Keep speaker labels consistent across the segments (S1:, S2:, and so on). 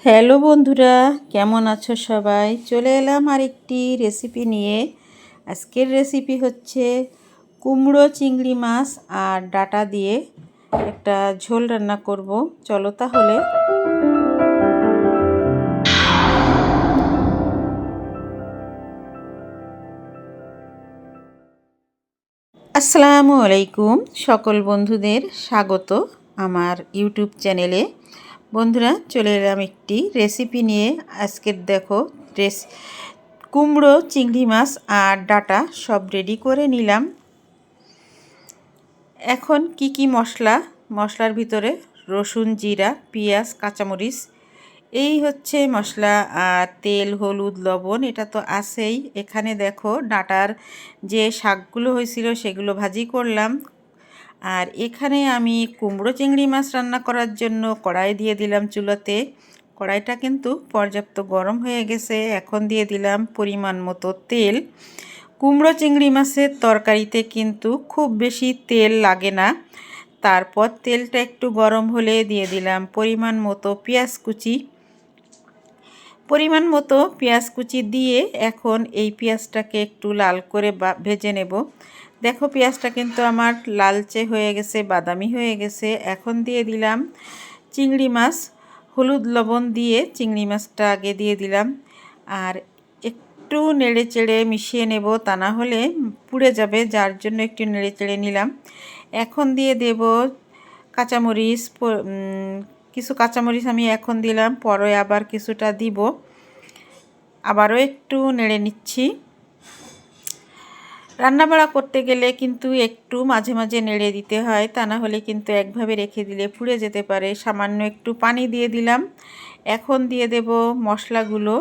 S1: Hello বন্ধুরা, কেমন আছো সবাই? চলে এলাম আরেকটি রেসিপি নিয়ে। আজকের রেসিপি হচ্ছে কুমড়ো চিংড়ি মাছ আর ডাঁটা দিয়ে একটা ঝোল রান্না করব। চলো তাহলে। আসসালামু আলাইকুম সকল বন্ধুদের স্বাগত আমার ইউটিউব চ্যানেলে। বন্ধুরা, চলে এলাম একটি রেসিপি নিয়ে। আজকের দেখো কুমড়ো চিংড়ি মাছ আর ডাঁটা সব রেডি করে নিলাম। এখন কি মশলার ভিতরে রসুন, জিরা, পেঁয়াজ, কাঁচামরিচ এই হচ্ছে মশলা। আর তেল, হলুদ, লবণ এটা তো আছেই। এখানে দেখো ডাঁটার যে শাকগুলো হয়েছিল সেগুলো ভাজি করলাম। আর এখানে আমি কুমড়ো চিংড়ি মাছ রান্না করার জন্য কড়াই দিয়ে দিলাম চুলাতে। কড়াইটা কিন্তু পর্যাপ্ত গরম হয়ে গেছে। এখন দিয়ে দিলাম পরিমাণ মতো তেল। কুমড়ো চিংড়ি মাছের তরকারিতে কিন্তু খুব বেশি তেল লাগে না। তারপর তেলটা একটু গরম হলে দিয়ে দিলাম পরিমাণ মতো পেঁয়াজ কুচি দিয়ে এখন এই পেঁয়াজটাকে একটু লাল করে ভেজে নেব। দেখো পেঁয়াজটা কিন্তু আমার লালচে হয়ে গেছে, বাদামি হয়ে গেছে। এখন দিয়ে দিলাম চিংড়ি মাছ। হলুদ লবণ দিয়ে চিংড়ি মাছটা আগে দিয়ে দিলাম। আর একটু নেড়ে চেড়ে মিশিয়ে নেব, তা না হলে পুড়ে যাবে, যার জন্য একটু নেড়ে চেড়ে নিলাম। এখন দিয়ে দেব কাঁচামরিচ। কিছু কাঁচামরিচ আমি এখন দিলাম, পরে আবার কিছুটা দিব। আবারও একটু নেড়ে নিচ্ছি। রান্নাবাড়া করতে গেলে কিন্তু একটু মাঝে মাঝে নেড়ে দিতে হয়, তা না হলে কিন্তু একভাবে রেখে দিলে পুড়ে যেতে পারে। সামান্য একটু পানি দিয়ে দিলাম। এখন দিয়ে দেব মশলাগুলো।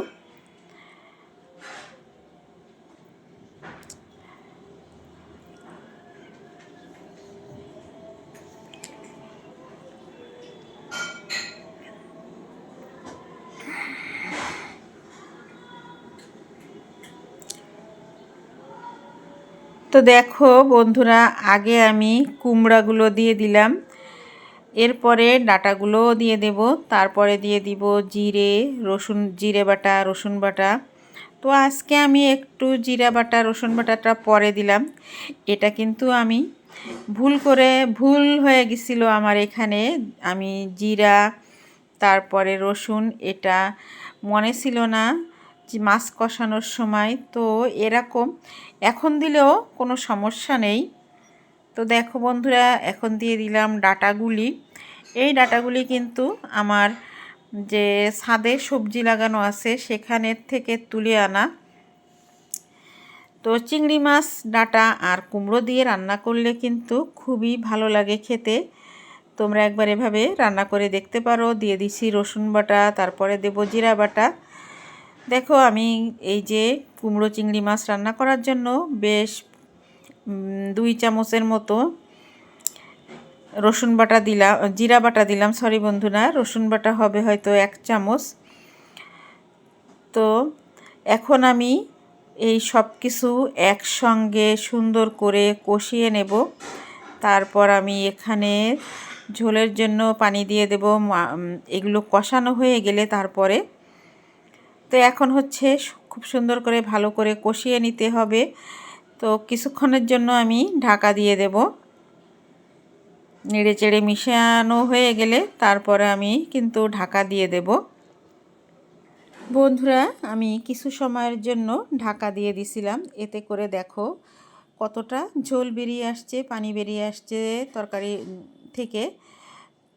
S1: তো দেখো বন্ধুরা, আগে আমি কুমড়াগুলো দিয়ে দিলাম, এরপরে ডাঁটাগুলোও দিয়ে দেব, তারপরে দিয়ে দিব জিরে বাটা, রসুন বাটা। তো আজকে আমি একটু জিরা বাটা, রসুন বাটাটা পরে দিলাম। এটা কিন্তু আমি ভুল হয়ে গেছিলো আমার এখানে। আমি জিরা তারপরে রসুন এটা মনে ছিল না মাছ কষানোর সময়। তো এরকম এখন দিলেও কোনো সমস্যা নেই। তো দেখো বন্ধুরা, এখন দিয়ে দিলাম ডাঁটাগুলি। এই ডাঁটাগুলি কিন্তু আমার যে ছাদে সবজি লাগানো আছে সেখানের থেকে তুলে আনা। তো চিংড়ি মাছ, ডাঁটা আর কুমড়ো দিয়ে রান্না করলে কিন্তু খুবই ভালো লাগে খেতে। তোমরা একবার এভাবে রান্না করে দেখতে পারো। দিয়ে দিছি রসুন বাটা, তারপরে দেব জিরা বাটা। দেখো আমি এই যে কুমড়ো চিংড়ি মাছ রান্না করার জন্য বেশ 2 চামচের মতো রসুন বাটা দিলাম, জিরা বাটা দিলাম। সরি বন্ধুরা, রসুন বাটা হবে হয়তো 1 চামচ। তো এখন আমি এই সব কিছু একসঙ্গে সুন্দর করে কষিয়ে নেব। তারপর আমি এখানে ঝোলের জন্য পানি দিয়ে দেব। এগুলো কষানো হয়ে গেলে তারপরে তো এখন হচ্ছে খুব সুন্দর করে ভালো করে কষিয়ে নিতে হবে। তো কিছুক্ষণের জন্য আমি ঢাকা দিয়ে দেব। নেড়ে চেড়ে মিশানো হয়ে গেলে তারপরে আমি কিন্তু ঢাকা দিয়ে দেব। বন্ধুরা, আমি কিছু সময়ের জন্য ঢাকা দিয়ে দিছিলাম। এতে করে দেখো কতটা ঝোল বেরিয়ে আসছে, পানি বেরিয়ে আসছে তরকারি থেকে।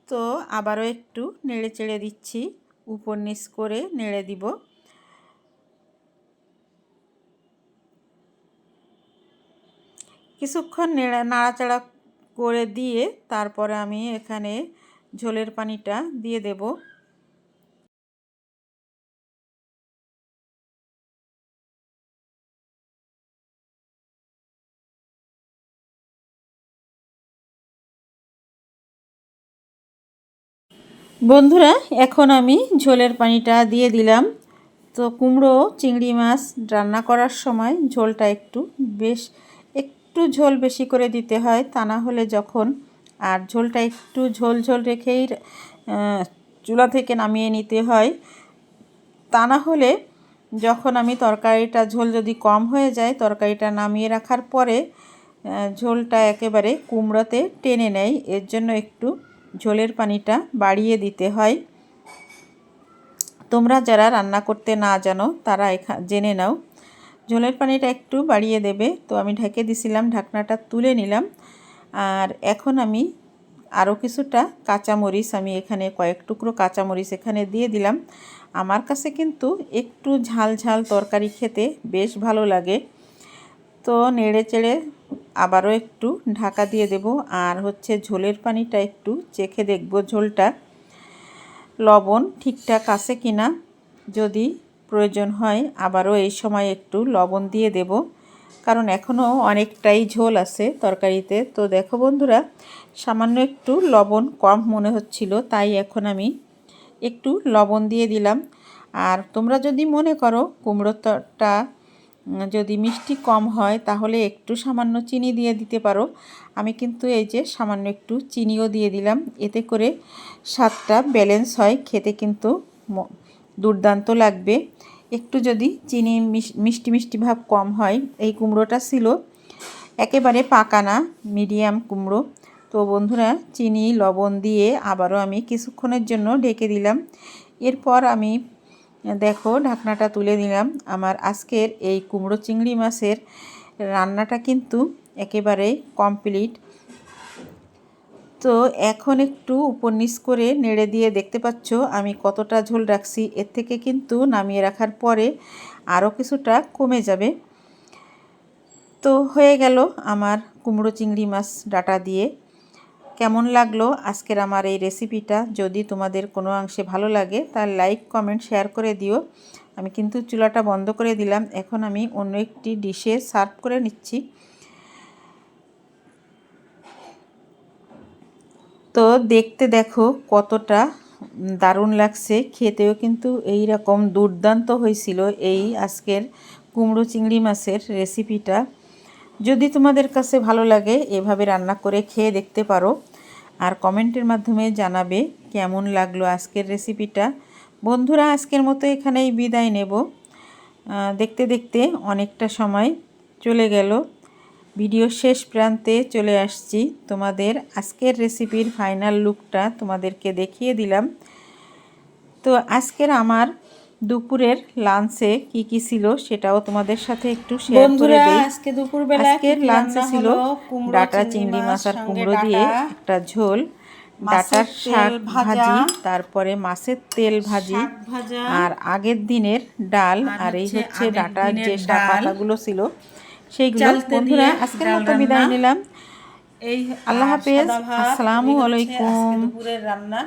S1: তো আবারও একটু নেড়ে চেড়ে দিচ্ছি, উপর নিচ করে নেড়ে দিব। কিছুক্ষণ নাড়াচাড়া করে দিয়ে তারপরে আমি এখানে ঝোলের পানিটা দিয়ে দেব। বন্ধুরা, এখন আমি ঝোলের পানিটা দিয়ে দিলাম। তো কুমড়ো চিংড়ি মাছ রান্না করার সময় ঝোলটা একটু ঝোল বেশি করে দিতে হয়, তা না হলে ঝোলটা একটু ঝোল ঝোল রেখেই চুলা থেকে নামিয়ে নিতে হয়। তা না হলে যখন আমি তরকারিটা ঝোল যদি কম হয়ে যায়, তরকারিটা নামিয়ে রাখার পরে ঝোলটা একেবারে কুমড়োতে টেনে নেয়। এর জন্য একটু ঝোলের পানিটা বাড়িয়ে দিতে হয়। তোমরা যারা রান্না করতে না জানো তারা জেনে নাও, ঝোলের পানিটা একটু বাড়িয়ে দেবে। তো আমি ঢেকে দিছিলাম, ঢাকনাটা তুলে নিলাম। আর এখন আমি আরও কিছুটা কাঁচামরিচ, আমি এখানে কয়েক টুকরো কাঁচামরিচ এখানে দিয়ে দিলাম। আমার কাছে কিন্তু একটু ঝাল ঝাল তরকারি খেতে বেশ ভালো লাগে। তো নেড়ে চেড়ে আবারও একটু ঢাকা দিয়ে দেব। আর হচ্ছে ঝোলের পানিটা একটু চেখে দেখব ঝোলটা লবণ ঠিকঠাক আছে কিনা। যদি প্রয়োজন হয় আবারও এই সময় একটু লবণ দিয়ে দেব, কারণ এখনও অনেকটাই ঝোল আছে তরকারিতে। তো দেখো বন্ধুরা, সামান্য একটু লবণ কম মনে হচ্ছিল, তাই এখন আমি একটু লবণ দিয়ে দিলাম। আর তোমরা যদি মনে করো কুমড়োটা যদি মিষ্টি কম হয় তাহলে একটু সামান্য চিনি দিয়ে দিতে পারো। আমি কিন্তু এই যে সামান্য একটু চিনিও দিয়ে দিলাম, এতে করে স্বাদটা ব্যালেন্স হয়, খেতে কিন্তু দুর্দান্ত লাগবে। একটু যদি চিনি মিষ্টি মিষ্টি ভাব কম হয়। এই কুমড়োটা ছিল একেবারে পাকা না, মিডিয়াম কুমড়ো। তো বন্ধুরা, চিনি লবণ দিয়ে আবারও আমি কিছুক্ষণের জন্য ঢেকে দিলাম। এরপর আমি দেখো ঢাকনাটা তুলে দিলাম। আমার আজকের এই কুমড়ো চিংড়ি মাছের রান্নাটা কিন্তু একেবারেই কমপ্লিট। তো এখন একটু উপর নিচ করে নেড়ে দিয়ে দেখতে পাচ্ছ আমি কতটা ঝোল রাখছি। এর থেকে কিন্তু নামিয়ে রাখার পরে আরও কিছুটা কমে যাবে। তো হয়ে গেল আমার কুমড়ো চিংড়ি মাছ ডাঁটা দিয়ে। কেমন লাগলো আজকের আমার এই রেসিপিটা? যদি তোমাদের কোনো অংশে ভালো লাগে তাহলে লাইক কমেন্ট শেয়ার করে দিও। আমি কিন্তু চুলাটা বন্ধ করে দিলাম। এখন আমি অন্য একটি ডিশে সার্ভ করে নিচ্ছি। তো দেখতে দেখো কতটা দারুণ লাগছে, খেতেও কিন্তু এই রকম দুর্দান্ত হয়েছিল এই আজকের কুমড়ো চিংড়ি মাছের রেসিপিটা। যদি তোমাদের কাছে ভালো লাগে এভাবে রান্না করে খেয়ে দেখতে পারো, আর কমেন্টের মাধ্যমে জানাবে কেমন লাগলো আজকের রেসিপিটা। বন্ধুরা, আজকের মতো এখানেই বিদায় নেব। দেখতে দেখতে অনেকটা সময় চলে গেল, ভিডিও শেষ প্রান্তে চলে আসছি। তোমাদের আজকের রেসিপির ফাইনাল লুকটা তোমাদেরকে দেখিয়ে দিলাম। তো আজকের আমার দুপুরের লাঞ্চে কি কি ছিল সেটাও তোমাদের সাথে একটু শেয়ার করে দেই। আজকের লাঞ্চে ছিল ডাঁটা চিংড়ি মাছ আর কুমড়ো দিয়ে একটা ঝোল, ডাঁটার শাক ভাজি, তারপরে মাছের তেল ভাজি, আর আগের দিনের ডাল, আর এই হচ্ছে ডাঁটার যে শাক পাতাগুলো ছিল সেইগুলো। বন্ধুরা, আজকের মতো বিদায় নিলাম। আল্লাহ হাফেজ, আসসালামু আলাইকুম।
S2: দুপুরের রান্না।